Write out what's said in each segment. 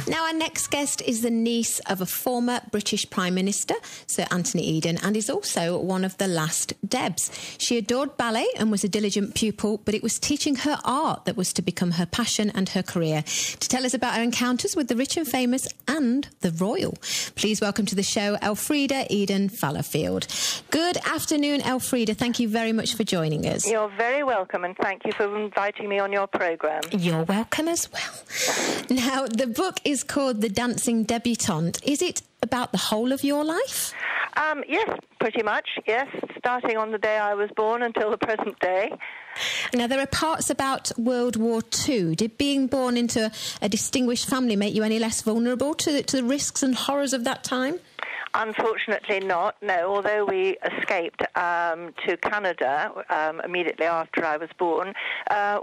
Now, our next guest is the niece of a former British Prime Minister, Sir Anthony Eden, and is also one of the last Debs. She adored ballet and was a diligent pupil, but it was teaching her art that was to become her passion and her career. To tell us about her encounters with the rich and famous and the royal, please welcome to the show Elfrida Eden Fallowfield. Good afternoon, Elfrida. Thank you very much for joining us. You're very welcome, and thank you for inviting me on your programme. You're welcome as well. Now, the book is called The Dancing Debutante. Is it about the whole of your life? Yes, pretty much, yes. Starting on the day I was born until the present day. Now, there are parts about World War II. Did being born into a distinguished family make you any less vulnerable to the risks and horrors of that time? Unfortunately not, no. Although we escaped to Canada immediately after I was born,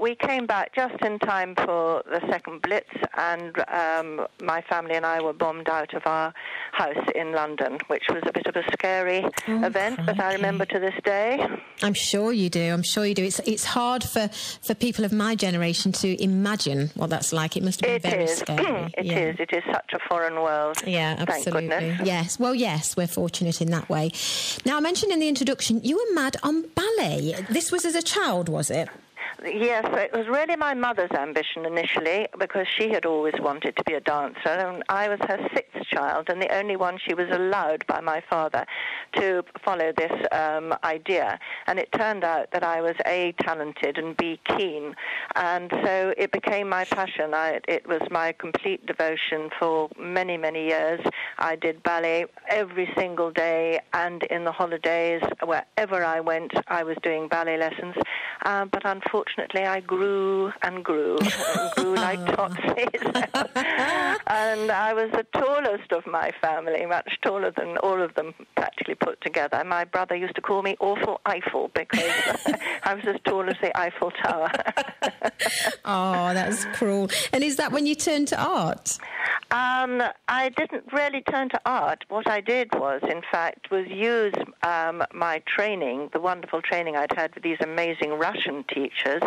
we came back just in time for the second Blitz, and my family and I were bombed out of our house in London, which was a bit of a scary event, but I remember to this day. I'm sure you do. It's hard for people of my generation to imagine what that's like. It must have been very scary. It is. It is such a foreign world. Yeah, absolutely. Thank goodness. Yes. Well, yes, we're fortunate in that way. Now, I mentioned in the introduction, you were mad on ballet. This was as a child, was it? Yes, it was really my mother's ambition initially, because she had always wanted to be a dancer, and I was her sixth child and the only one she was allowed by my father to follow this idea. And it turned out that I was A, talented, and B, keen, and so it became my passion. It was my complete devotion for many, many years. I did ballet every single day, and in the holidays, wherever I went, I was doing ballet lessons, but unfortunately I grew and grew and grew like Topsies. And I was the tallest of my family, much taller than all of them practically put together. My brother used to call me Awful Eiffel because I was as tall as the Eiffel Tower. Oh, that's cruel. And is that when you turned to art? I didn't really turn to art. What I did was, in fact, was use my training, the wonderful training I'd had with these amazing Russian teachers,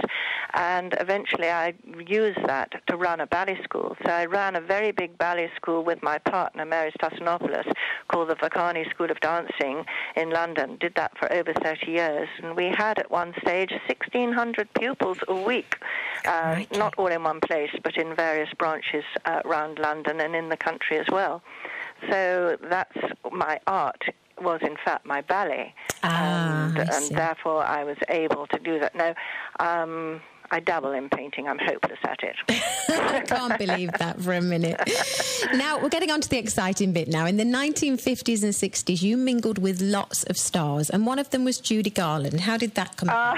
and eventually I used that to run a ballet school. So I ran a very big ballet school with my partner, Mary Stasinopoulos, called the Vakani School of Dancing in London. Did that for over 30 years. And we had at one stage 1,600 pupils a week, not all in one place, but in various branches around London and in the country as well. So that's my art. Was in fact my ballet, and therefore I was able to do that. Now, I dabble in painting. I'm hopeless at it. I can't believe that for a minute. Now, we're getting on to the exciting bit now. In the 1950s and 60s, you mingled with lots of stars, and one of them was Judy Garland. How did that come about?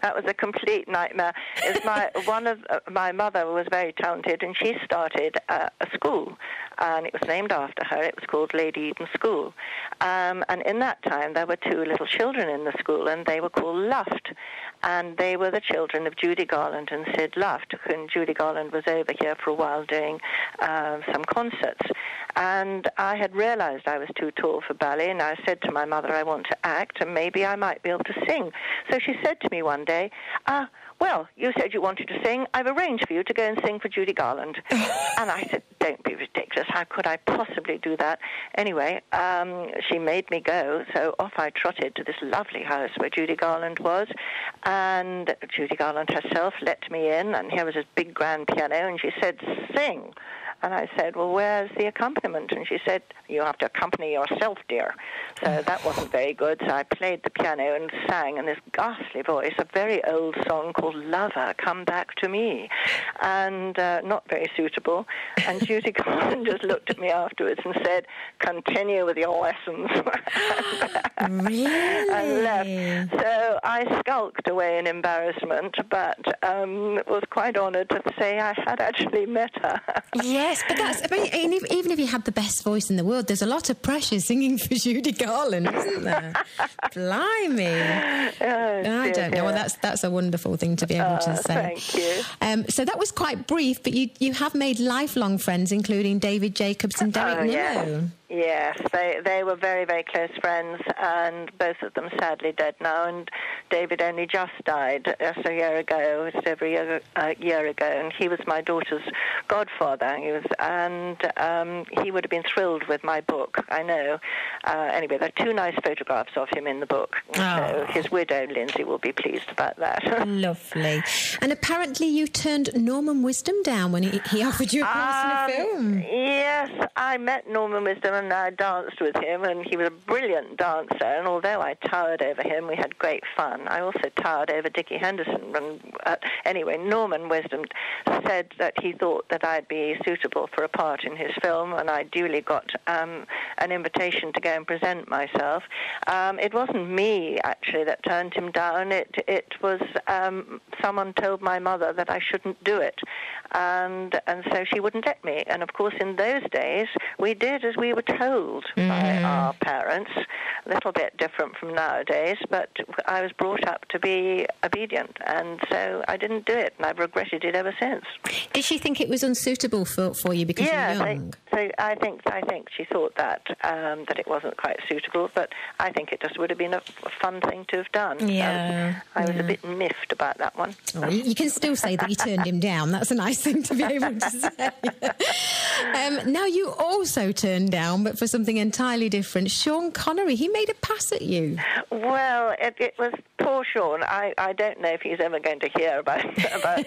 That was a complete nightmare. My mother was very talented, and she started a school, and it was named after her. It was called Lady Eden School. And in that time, there were two little children in the school, and they were called Luft. And they were the children of Judy Garland and Sid Luft, and Judy Garland was over here for a while doing some concerts. And I had realized I was too tall for ballet, and I said to my mother, I want to act, and maybe I might be able to sing. So she said to me one day, well, you said you wanted to sing. I've arranged for you to go and sing for Judy Garland. And I said, don't be ridiculous. How could I possibly do that? Anyway, she made me go. So off I trotted to this lovely house where Judy Garland was. And Judy Garland herself let me in. And here was this big grand piano. And she said, sing. And I said, well, where's the accompaniment? And she said, you have to accompany yourself, dear. So that wasn't very good. So I played the piano and sang in this ghastly voice a very old song called Lover, Come Back to Me. And not very suitable. And Judy Garland just looked at me afterwards and said, continue with your lessons. Really? And left. So I skulked away in embarrassment, but was quite honoured to say I had actually met her. Yes, but even if you had the best voice in the world, there's a lot of pressure singing for Judy Garland, isn't there? Blimey. I don't know. Well, that's a wonderful thing to be able to say. Thank you. So that was quite brief, but you have made lifelong friends, including David Jacobson, Derek Nimmo. Yes, they were very, very close friends, and both of them sadly dead now, and David only just died just a year ago, just over a year ago, and he was my daughter's godfather. He would have been thrilled with my book, I know. Anyway, there are 2 nice photographs of him in the book, so his widow, Lindsay, will be pleased about that. Lovely. And apparently you turned Norman Wisdom down when he offered you a part in a film. Yes, I met Norman Wisdom and I danced with him, and he was a brilliant dancer, and although I towered over him, we had great fun. I also towered over Dickie Henderson. And anyway, Norman Wisdom said that he thought that I'd be suitable for a part in his film, and I duly got an invitation to go and present myself. It wasn't me, actually, that turned him down. It was someone told my mother that I shouldn't do it, and so she wouldn't let me. And, of course, in those days, we did as we were told by our parents. A little bit different from nowadays, but I was brought up to be obedient, and so I didn't do it, and I've regretted it ever since. Did she think it was unsuitable for you because you're young? So I think she thought that it wasn't quite suitable, but I think it just would have been a fun thing to have done. Yeah. I was a bit miffed about that one. Oh, you can still say that you turned him down. That's a nice thing to be able to say. Now, you also turned down, but for something entirely different, Sean Connery. He made a pass at you. Well, it was poor Sean. I don't know if he's ever going to hear about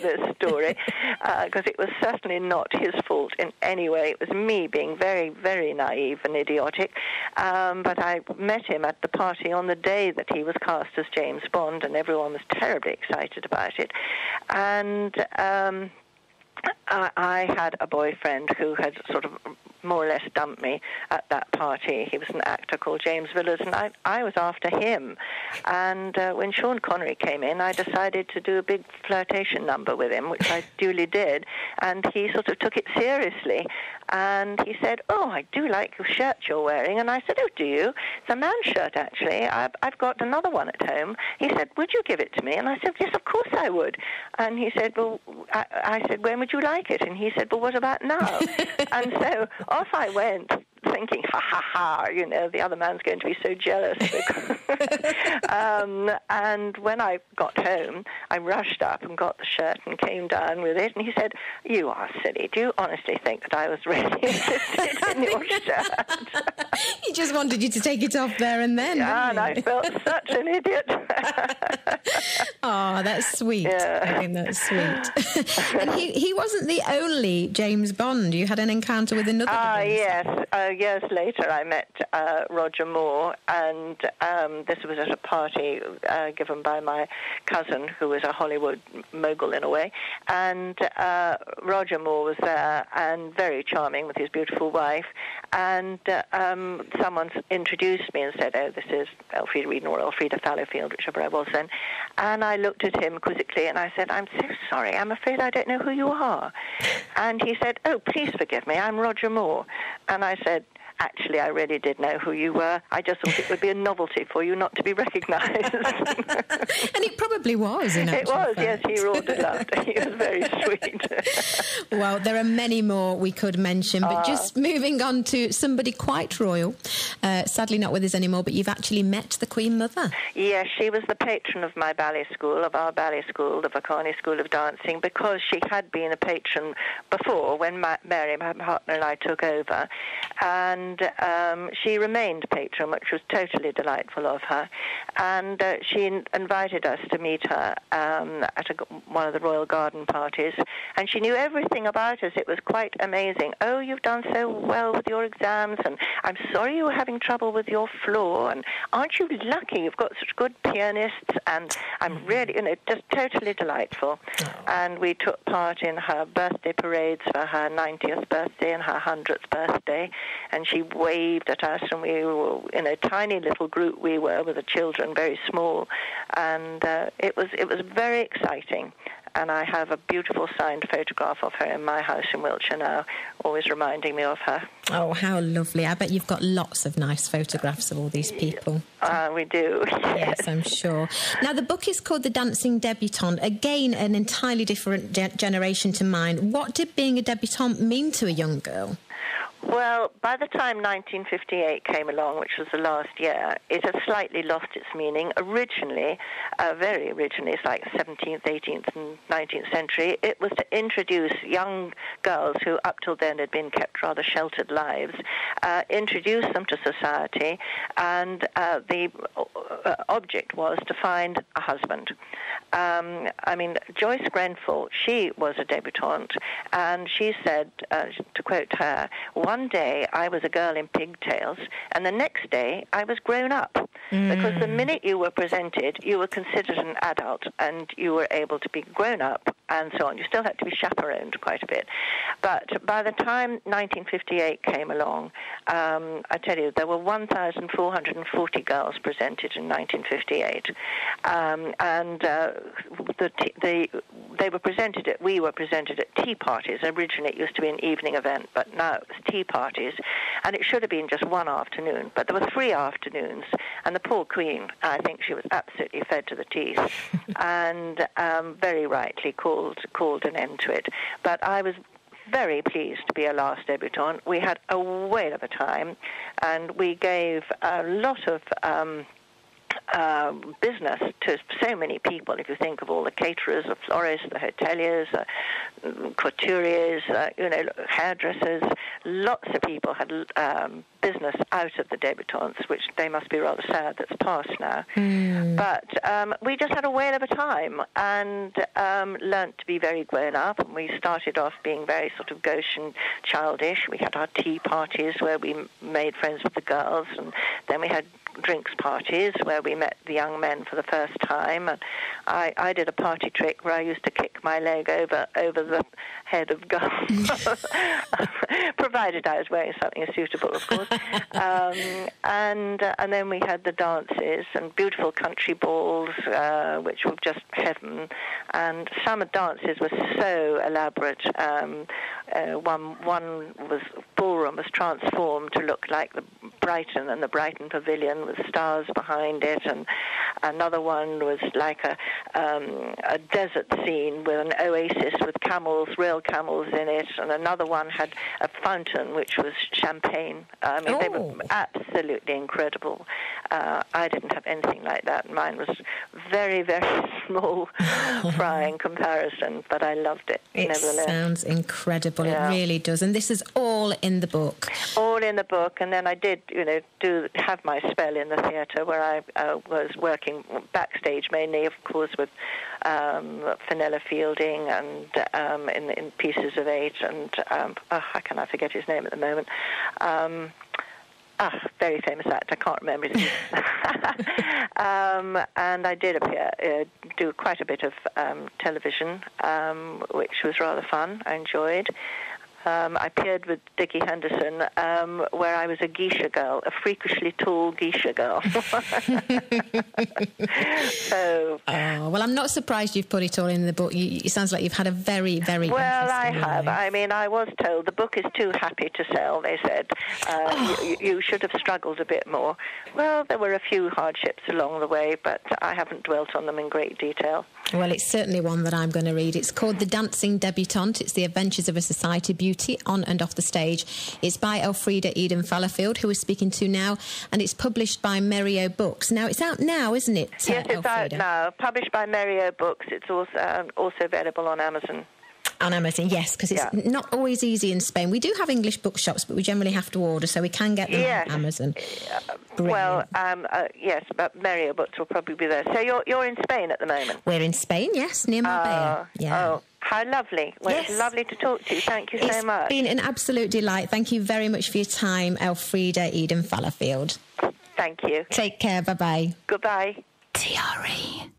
this story, because it was certainly not his fault in any way. It was me being very, very naive and idiotic. But I met him at the party on the day that he was cast as James Bond, and everyone was terribly excited about it. And I had a boyfriend who had sort of more or less dumped me at that party. He was an actor called James Villiers, and I was after him. And when Sean Connery came in, I decided to do a big flirtation number with him, which I duly did, and he sort of took it seriously. And he said, "Oh, I do like your shirt you're wearing." And I said, "Oh, do you? It's a man's shirt, actually. I've got another one at home." He said, "Would you give it to me?" And I said, "Yes, of course I would." And he said, "Well," I said, "when would you like it?" And he said, "Well, what about now?" And so off I went, thinking, ha, ha, ha, you know, the other man's going to be so jealous. And when I got home, I rushed up and got the shirt and came down with it. And he said, "You are silly. Do you honestly think that I was really interested in your shirt?" He just wanted you to take it off there and then. Yeah, and I felt such an idiot. Oh, that's sweet. Yeah. I think that's sweet. And he wasn't the only James Bond. You had an encounter with another. Yes. Years later, I met Roger Moore, and this was at a party given by my cousin, who was a Hollywood mogul in a way. And Roger Moore was there, and very charming with his beautiful wife. And someone introduced me and said, "Oh, this is Elfrida Eden or Elfrida Fallowfield," whichever I was then. And I looked at him quizzically, and I said, "I'm so sorry. I'm afraid I don't know who you are." And he said, "Oh, please forgive me. I'm Roger Moore." And I said, "Actually, I really did know who you were. I just thought it would be a novelty for you not to be recognised." And it probably was, in actual fact. Yes, he roared with laughter. He was very sweet. Well, there are many more we could mention, but just moving on to somebody quite royal, sadly not with us anymore, but you've actually met the Queen Mother. Yes, she was the patron of my ballet school, of our ballet school, the Vacani School of Dancing, because she had been a patron before when Mary, my partner, and I took over. And she remained patron, which was totally delightful of her. And she invited us to meet her at one of the Royal Garden parties. And she knew everything about us. It was quite amazing. "Oh, you've done so well with your exams, and I'm sorry you were having trouble with your floor, and aren't you lucky you've got such good pianists?" And I'm really, just totally delightful. And we took part in her birthday parades for her 90th birthday and her 100th birthday. And she waved at us, and we were in a tiny little group. We were with the children, very small, and it was very exciting. And I have a beautiful signed photograph of her in my house in Wiltshire now, always reminding me of her. Oh, how lovely. I bet you've got lots of nice photographs of all these people. We do. Yes, I'm sure. Now, the book is called The Dancing Debutante. Again, an entirely different generation to mine. What did being a debutante mean to a young girl? Well, by the time 1958 came along, which was the last year, it had slightly lost its meaning. Originally, very originally, it's like 17th, 18th, and 19th century, it was to introduce young girls who up till then had been kept rather sheltered lives, introduce them to society, and the object was to find a husband. I mean, Joyce Grenfell, she was a debutante, and she said, to quote her, "One day I was a girl in pigtails, and the next day I was grown up." Because the minute you were presented, you were considered an adult, and you were able to be grown up, and so on. You still had to be chaperoned quite a bit. But by the time 1958 came along, I tell you, there were 1,440 girls presented in 1958. We were presented at tea parties. Originally it used to be an evening event, but now it was tea parties. And it should have been just one afternoon, but there were 3 afternoons. And the poor Queen, I think she was absolutely fed to the teeth, and very rightly called an end to it. But I was very pleased to be a last debutante. We had a whale of a time, and we gave a lot of business to so many people. If you think of all the caterers, the florists, the hoteliers, couturiers, hairdressers, lots of people had business out of the debutantes, which they must be rather sad that's past now. But we just had a whale of a time, and learnt to be very grown up. And we started off being very sort of gauche and childish. We had our tea parties where we made friends with the girls, and then we had drinks parties where we met the young men for the first time. And I did a party trick where I used to kick my leg over the head of girls, provided I was wearing something suitable, of course. And then we had the dances and beautiful country balls, which were just heaven. And summer dances were so elaborate. One ballroom was transformed to look like the Brighton and the Brighton Pavilion with stars behind it, and another one was like a desert scene with an oasis with camels, real camels in it, and another one had a fountain which was champagne. I mean, They were absolutely incredible. I didn't have anything like that. Mine was very, very small fry in comparison, but I loved it. It nevertheless. Sounds incredible. Yeah. It really does. And this is all in the book. All in the book, and then I did, have my spell in the theatre where I was working backstage mainly, of course, with Fenella Fielding and in Pieces of 8, and how can I forget his name at the moment? Very famous actor, I can't remember his name. And I did do quite a bit of television, which was rather fun. I enjoyed. I appeared with Dickie Henderson, where I was a geisha girl, a freakishly tall geisha girl. Well, I'm not surprised you've put it all in the book. It sounds like you've had a very, very Well, I interesting have. life. I mean, I was told the book is too happy to sell, they said. You should have struggled a bit more. Well, there were a few hardships along the way, but I haven't dwelt on them in great detail. Well, it's certainly one that I'm going to read. It's called The Dancing Debutante. It's the adventures of a society beauty on and off the stage. It's by Elfrida Eden Fallowfield, who we're speaking to now, and it's published by Mereo Books. Now, it's out now, isn't it, Yes, it's Elfrida? out now. Published by Mereo Books. It's also available on Amazon. On Amazon, yes, because it's not always easy in Spain. We do have English bookshops, but we generally have to order, so we can get them on Amazon. Well, yes, but Mereo Books will probably be there. So you're in Spain at the moment? We're in Spain, yes, near Marbella. Oh, how lovely. Well, yes. It's lovely to talk to you. Thank you so much. It's been an absolute delight. Thank you very much for your time, Elfrida Eden Fallowfield. Thank you. Take care. Bye-bye. Goodbye. TRE.